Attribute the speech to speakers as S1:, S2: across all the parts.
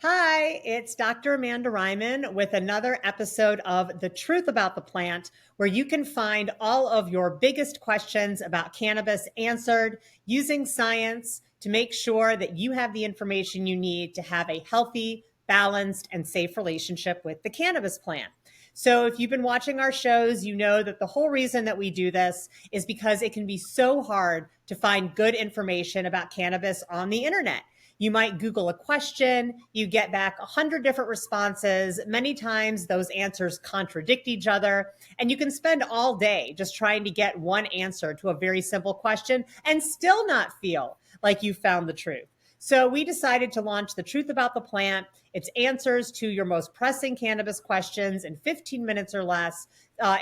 S1: Hi, it's Dr. Amanda Ryman with another episode of The Truth About the Plant, where you can find all of your biggest questions about cannabis answered using science to make sure that you have the information you need to have a healthy, balanced, and safe relationship with the cannabis plant. So, if you've been watching our shows, you know that the whole reason that we do this is because it can be so hard to find good information about cannabis on the internet. You might Google a question, you get back 100 different responses. Many times those answers contradict each other, and you can spend all day just trying to get one answer to a very simple question and still not feel like you found the truth. So we decided to launch The Truth About the Plant. It's answers to your most pressing cannabis questions in 15 minutes or less,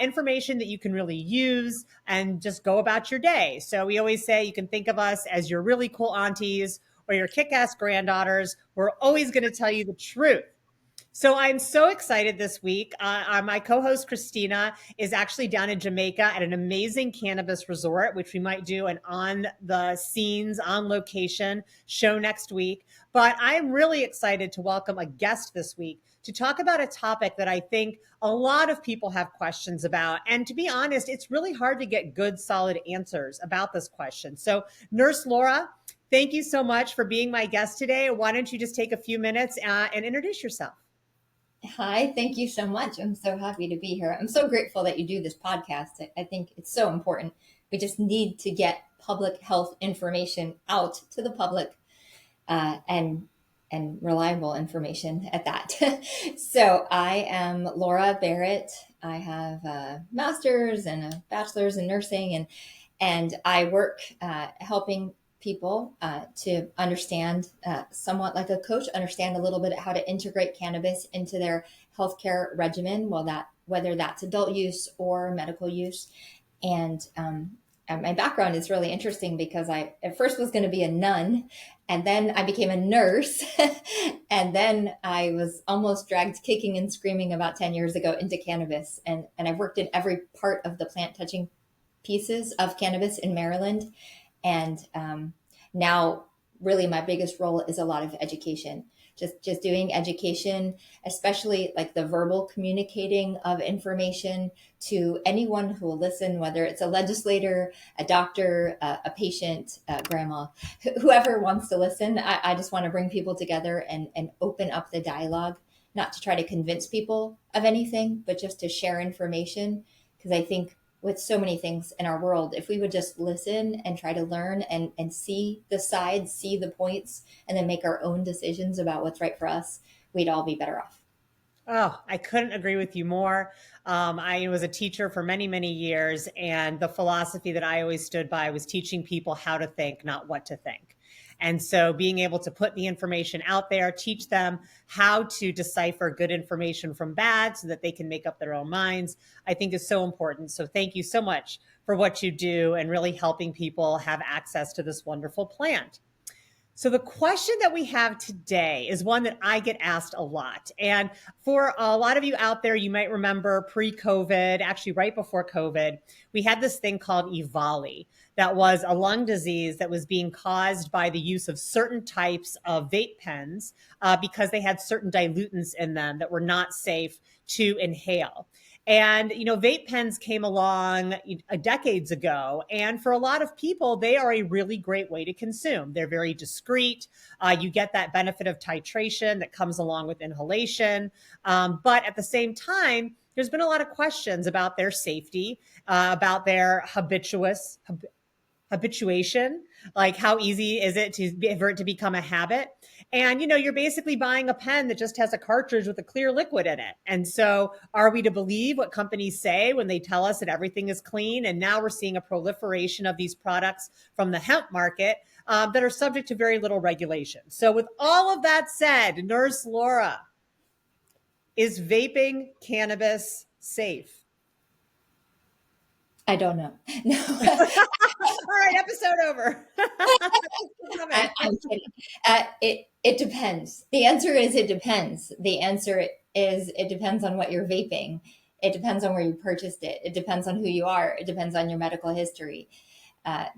S1: information that you can really use and just go about your day. So we always say you can think of us as your really cool aunties or your kick-ass granddaughters. We're always going to tell you the truth. So I'm so excited this week. My co-host Christina is actually down in Jamaica at an amazing cannabis resort, which we might do an on the scenes, on location show next week. But I'm really excited to welcome a guest this week to talk about a topic that I think a lot of people have questions about. And to be honest, it's really hard to get good, solid answers about this question. So Nurse Laura, thank you so much for being my guest today. Why don't you just take a few minutes and introduce yourself?
S2: Hi, thank you so much. I'm so happy to be here. I'm so grateful that you do this podcast. I think it's so important. We just need to get public health information out to the public, and reliable information at that. So I am Laura Barrett. I have a master's and a bachelor's in nursing, and I work helping people to understand, somewhat like a coach, understand a little bit how to integrate cannabis into their healthcare regimen, whether that's adult use or medical use. And my background is really interesting because I at first was going to be a nun, and then I became a nurse, and then I was almost dragged kicking and screaming about 10 years ago into cannabis. And I've worked in every part of the plant touching pieces of cannabis in Maryland. And now, really, my biggest role is a lot of education. Just doing education, especially like the verbal communicating of information to anyone who will listen, whether it's a legislator, a doctor, a patient, grandma, whoever wants to listen. I just want to bring people together and open up the dialogue, not to try to convince people of anything, but just to share information. Because I think with so many things in our world, if we would just listen and try to learn and see the sides, see the points, and then make our own decisions about what's right for us, we'd all be better off.
S1: Oh, I couldn't agree with you more. I was a teacher for many, many years, and the philosophy that I always stood by was teaching people how to think, not what to think. And so being able to put the information out there, teach them how to decipher good information from bad so that they can make up their own minds, I think is so important. So thank you so much for what you do and really helping people have access to this wonderful plant. So the question that we have today is one that I get asked a lot. And for a lot of you out there, you might remember pre-COVID, actually right before COVID, we had this thing called EVALI that was a lung disease that was being caused by the use of certain types of vape pens because they had certain dilutants in them that were not safe to inhale. And, vape pens came along decades ago. And for a lot of people, they are a really great way to consume. They're very discreet. You get that benefit of titration that comes along with inhalation. But at the same time, there's been a lot of questions about their safety, about their habituation, like how easy is it for it to become a habit. And you're basically buying a pen that just has a cartridge with a clear liquid in it. And so are we to believe what companies say when they tell us that everything is clean? And now we're seeing a proliferation of these products from the hemp market that are subject to very little regulation. So with all of that said, Nurse Laura, is vaping cannabis safe?
S2: I don't know. No,
S1: All right, episode over.
S2: I'm kidding. It depends. The answer is it depends. The answer is it depends on what you're vaping. It depends on where you purchased it. It depends on who you are. It depends on your medical history.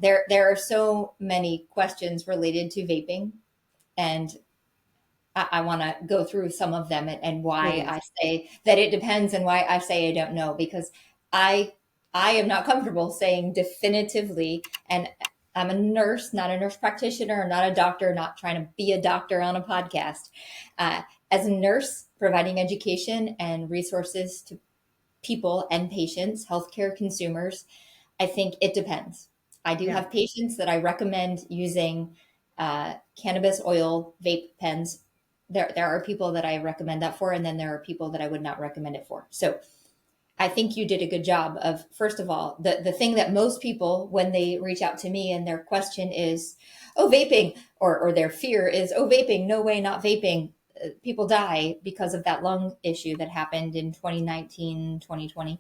S2: There are so many questions related to vaping, and I want to go through some of them and why
S1: Please.
S2: I say that it depends and why I say I don't know, because I I am not comfortable saying definitively, and I'm a nurse, not a nurse practitioner, not a doctor, not trying to be a doctor on a podcast. Uh, as a nurse, providing education and resources to people and patients, healthcare consumers, I think it depends. I do
S1: Yeah.
S2: have patients that I recommend using cannabis oil vape pens. There are people that I recommend that for, and then there are people that I would not recommend it for. So I think you did a good job of, first of all, the thing that most people, when they reach out to me and their question is, oh, vaping, or their fear is, oh, vaping, no way, not vaping. People die because of that lung issue that happened in 2019, 2020.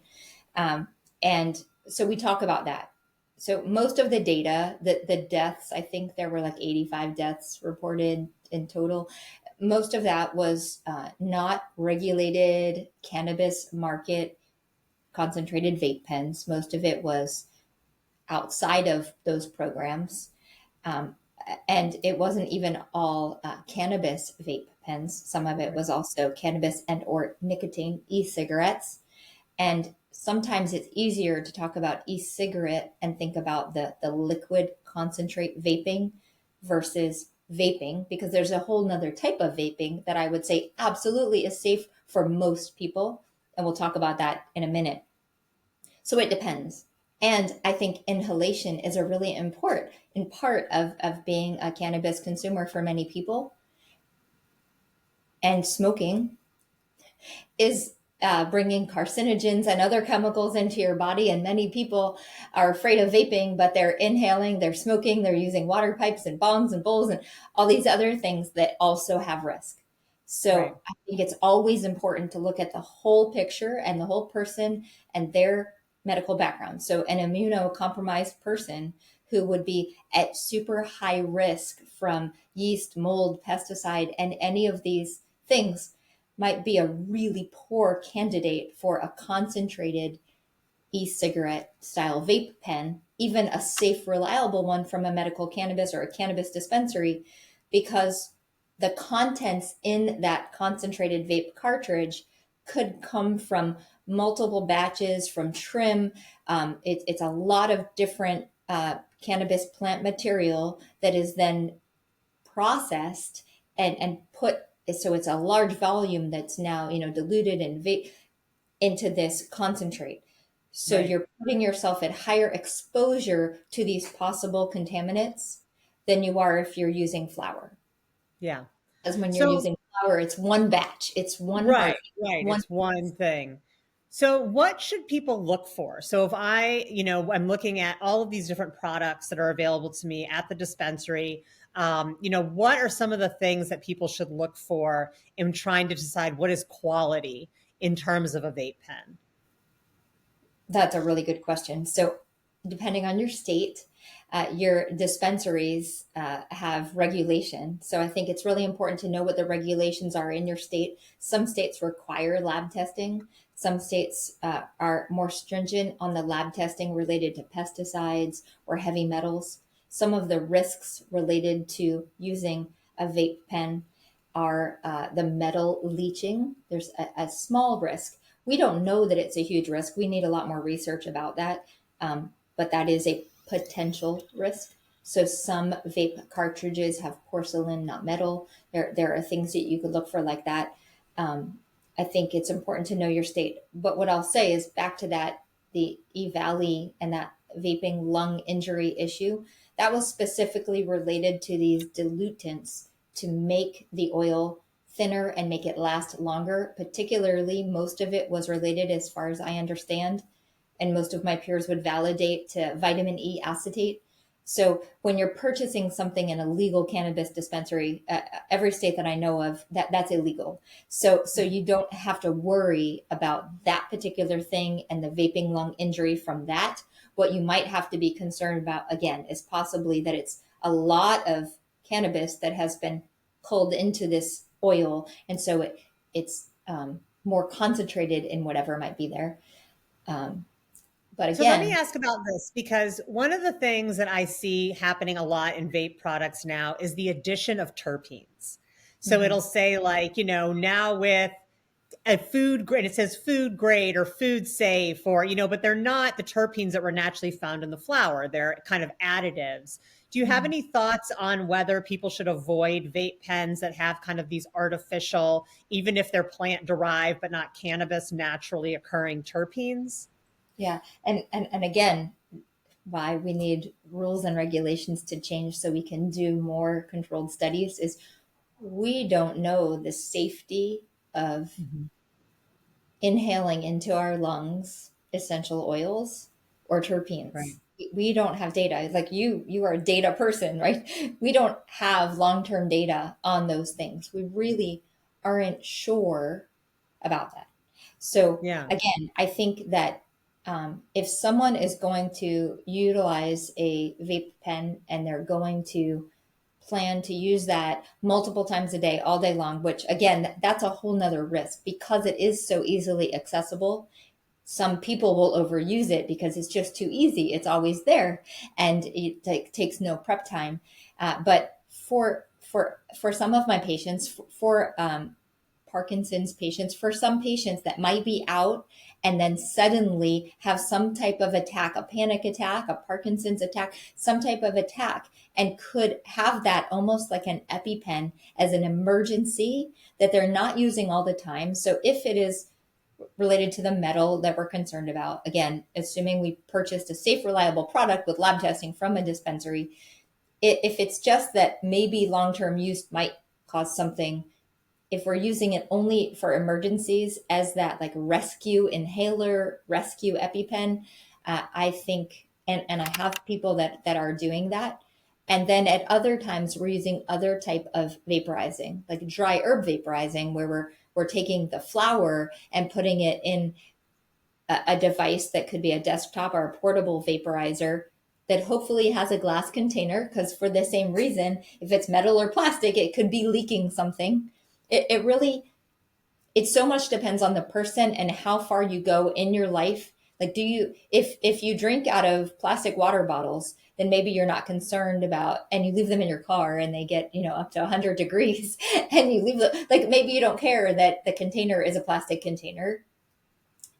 S2: Um, and so we talk about that. So most of the data, the deaths, I think there were like 85 deaths reported in total. Most of that was not regulated cannabis market concentrated vape pens. Most of it was outside of those programs. Um, and it wasn't even all cannabis vape pens. Some of it
S1: Right.
S2: was also cannabis and or nicotine e-cigarettes. And sometimes it's easier to talk about e-cigarette and think about the liquid concentrate vaping versus vaping, because there's a whole nother type of vaping that I would say absolutely is safe for most people. And we'll talk about that in a minute. So it depends. And I think inhalation is a really important part of being a cannabis consumer for many people. And smoking is bringing carcinogens and other chemicals into your body. And many people are afraid of vaping, but they're inhaling, they're smoking, they're using water pipes and bongs and bowls and all these other things that also have risk.
S1: Right.
S2: So I think it's always important to look at the whole picture and the whole person and their medical background. So an immunocompromised person who would be at super high risk from yeast, mold, pesticide, and any of these things might be a really poor candidate for a concentrated e-cigarette style vape pen, even a safe, reliable one from a medical cannabis or a cannabis dispensary, because the contents in that concentrated vape cartridge could come from multiple batches, from trim. It's a lot of different cannabis plant material that is then processed and put, so it's a large volume that's now diluted and into this concentrate. So
S1: Right.
S2: you're putting yourself at higher exposure to these possible contaminants than you are if you're using flour.
S1: Yeah.
S2: Because when you're
S1: So
S2: using flour, it's one batch, it's one
S1: right,
S2: harvest,
S1: right.
S2: one.
S1: It's one thing. So what should people look for? So if I'm looking at all of these different products that are available to me at the dispensary, what are some of the things that people should look for in trying to decide what is quality in terms of a vape pen?
S2: That's a really good question. So, depending on your dispensaries have regulation. So, I think it's really important to know what the regulations are in your state. Some states require lab testing, some states are more stringent on the lab testing related to pesticides or heavy metals. Some of the risks related to using a vape pen are the metal leaching. There's a small risk. We don't know that it's a huge risk. We need a lot more research about that. But that is a potential risk. So some vape cartridges have porcelain, not metal. There are things that you could look for like that. Um, I think it's important to know your state. But what I'll say is back to that, the EVALI and that vaping lung injury issue, that was specifically related to these dilutants to make the oil thinner and make it last longer. Particularly, most of it was related, as far as I understand, and most of my peers would validate, to vitamin E acetate. So when you're purchasing something in a legal cannabis dispensary, every state that I know of, that's illegal. So you don't have to worry about that particular thing and the vaping lung injury from that. What you might have to be concerned about, again, is possibly that it's a lot of cannabis that has been pulled into this oil, and so it's more concentrated in whatever might be there. Um, but
S1: So let me
S2: again,
S1: ask about this because one of the things that I see happening a lot in vape products now is the addition of terpenes. So
S2: Mm-hmm.
S1: it'll say like, now with a food grade, it says food grade or food safe, or, but they're not the terpenes that were naturally found in the flower. They're kind of additives. Do you have
S2: Mm-hmm.
S1: any thoughts on whether people should avoid vape pens that have kind of these artificial, even if they're plant derived, but not cannabis, naturally occurring terpenes?
S2: Yeah. And again, why we need rules and regulations to change so we can do more controlled studies is we don't know the safety of
S1: Mhm.
S2: inhaling into our lungs essential oils or terpenes.
S1: Right.
S2: We don't have data. Like you are a data person, right? We don't have long-term data on those things. We really aren't sure about that. So
S1: Yeah.
S2: again, I think that if someone is going to utilize a vape pen and they're going to plan to use that multiple times a day, all day long, which again, that's a whole nother risk because it is so easily accessible. Some people will overuse it because it's just too easy. It's always there and it takes no prep time. But for some of my patients, for Parkinson's patients, for some patients that might be out and then suddenly have some type of attack, a panic attack, a Parkinson's attack, some type of attack, and could have that almost like an EpiPen as an emergency that they're not using all the time. So if it is related to the metal that we're concerned about, again, assuming we purchased a safe, reliable product with lab testing from a dispensary, if it's just that maybe long-term use might cause something, if we're using it only for emergencies as that like rescue inhaler, rescue EpiPen, I think, and I have people that are doing that. And then at other times we're using other type of vaporizing, like dry herb vaporizing, where we're taking the flower and putting it in a device that could be a desktop or a portable vaporizer that hopefully has a glass container, because for the same reason, if it's metal or plastic, it could be leaking something. It really, it so much depends on the person and how far you go in your life. Like, do you, if you drink out of plastic water bottles, then maybe you're not concerned about, and you leave them in your car and they get, up to 100 degrees and you leave them, like maybe you don't care that the container is a plastic container.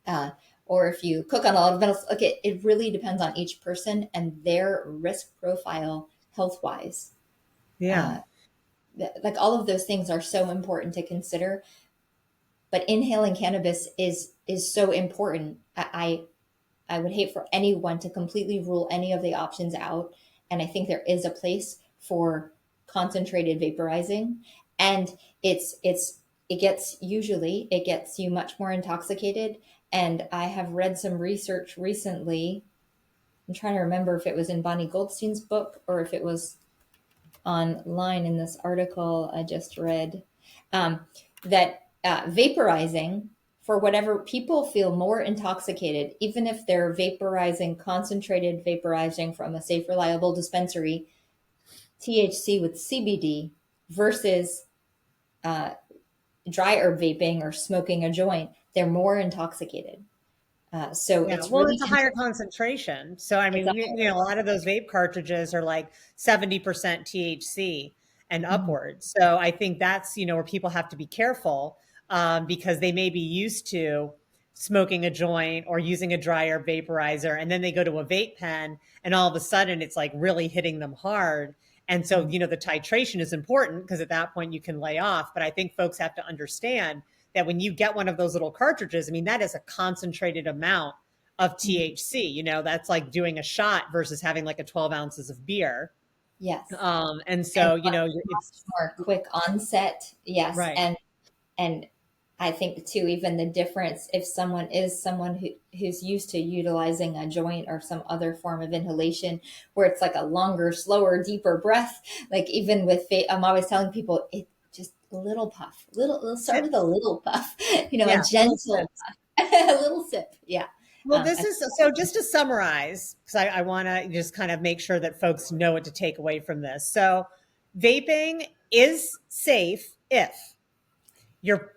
S2: Uh, or if you cook on a lot of metals, like it really depends on each person and their risk profile health wise.
S1: Yeah.
S2: Uh, like all of those things are so important to consider, but inhaling cannabis is so important. I would hate for anyone to completely rule any of the options out, and I think there is a place for concentrated vaporizing, and it gets you much more intoxicated. And I have read some research recently. I'm trying to remember if it was in Bonnie Goldstein's book or if it was online in this article I just read, that vaporizing, for whatever, people feel more intoxicated, even if they're vaporizing, concentrated vaporizing from a safe, reliable dispensary, THC with CBD versus uh, dry herb vaping or smoking a joint, they're more intoxicated. So
S1: Yeah,
S2: it's
S1: well,
S2: really
S1: it's a higher concentration. So, I
S2: it's
S1: mean,
S2: a
S1: a lot of those vape cartridges are like 70% THC and
S2: Mhm.
S1: upwards. So, I think that's, where people have to be careful because they may be used to smoking a joint or using a dry herb vaporizer, and then they go to a vape pen, and all of a sudden it's like really hitting them hard. And so, the titration is important because at that point you can lay off. But I think folks have to understand that when you get one of those little cartridges, I mean, that is a concentrated amount of
S2: Mhm.
S1: THC. That's like doing a shot versus having like a 12 ounces of beer.
S2: Yes,
S1: And
S2: and
S1: so,
S2: much
S1: it's
S2: more quick onset. Yes,
S1: right.
S2: and I think too, even the difference if someone is someone who's used to utilizing a joint or some other form of inhalation, where it's like a longer, slower, deeper breath. Like even with I'm always telling people it just a little puff, little start with a
S1: Sips.
S2: little puff, a
S1: Yeah. Little
S2: gentle
S1: sips.
S2: puff, a little sip. Yeah.
S1: Well, this
S2: I
S1: is so just to summarize, because I want to just kind of make sure that folks know what to take away from this. So, vaping is safe if you're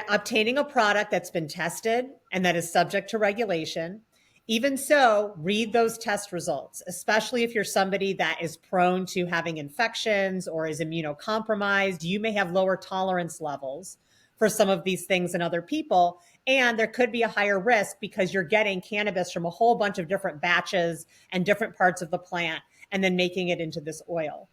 S1: obtaining a product that's been tested and that is subject to regulation. Even so, read those test results, especially if you're somebody that is prone to having infections or is immunocompromised. You may have lower tolerance levels for some of these things than other people. And there could be a higher risk because you're getting cannabis from a whole bunch of different batches and different parts of the plant and then making it into this oil.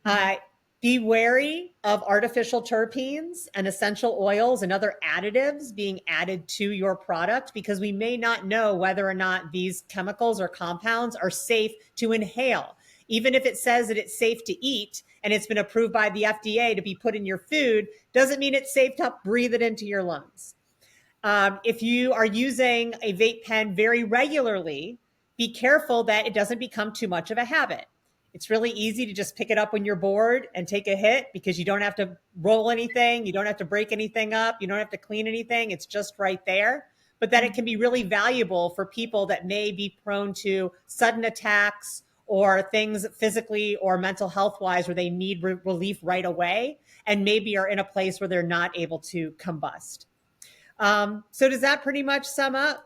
S1: Uh, be wary of artificial terpenes and essential oils and other additives being added to your product because we may not know whether or not these chemicals or compounds are safe to inhale. Even if it says that it's safe to eat and it's been approved by the FDA to be put in your food, doesn't mean it's safe to breathe it into your lungs. If you are using a vape pen very regularly, be careful that it doesn't become too much of a habit. It's really easy to just pick it up when you're bored and take a hit because you don't have to roll anything. You don't have to break anything up. You don't have to clean anything. It's just right there. But that it can be really valuable for people that may be prone to sudden attacks or things physically or mental health wise where they need relief right away and maybe are in a place where they're not able to combust. So does that pretty much sum up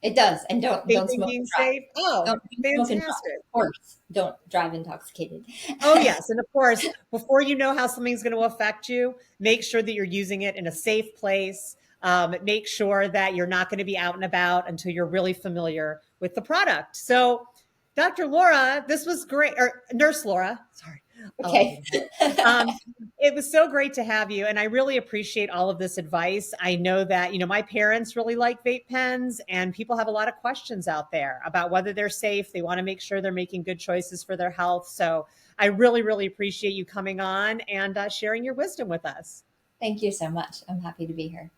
S2: It does. And don't
S1: vaping
S2: smoke
S1: being
S2: and drive.
S1: safe? Oh,
S2: Don't smoke and drive.
S1: fantastic.
S2: Of course, don't drive intoxicated.
S1: Oh, yes. And of course, before you know how something's going to affect you, make sure that you're using it in a safe place. Make sure that you're not going to be out and about until you're really familiar with the product. So, Dr. Laura, this was great, or Nurse Laura, sorry.
S2: Okay.
S1: It was so great to have you. And I really appreciate all of this advice. I know that, my parents really like vape pens and people have a lot of questions out there about whether they're safe. They want to make sure they're making good choices for their health. So I really, really appreciate you coming on and sharing your wisdom with us.
S2: Thank you so much. I'm happy to be here.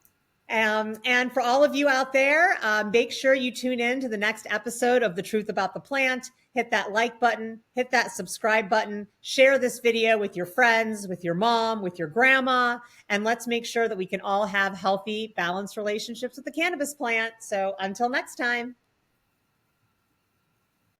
S1: And for all of you out there, make sure you tune in to the next episode of The Truth About the Plant. Hit that like button, hit that subscribe button, share this video with your friends, with your mom, with your grandma, and let's make sure that we can all have healthy, balanced relationships with the cannabis plant. So until next time.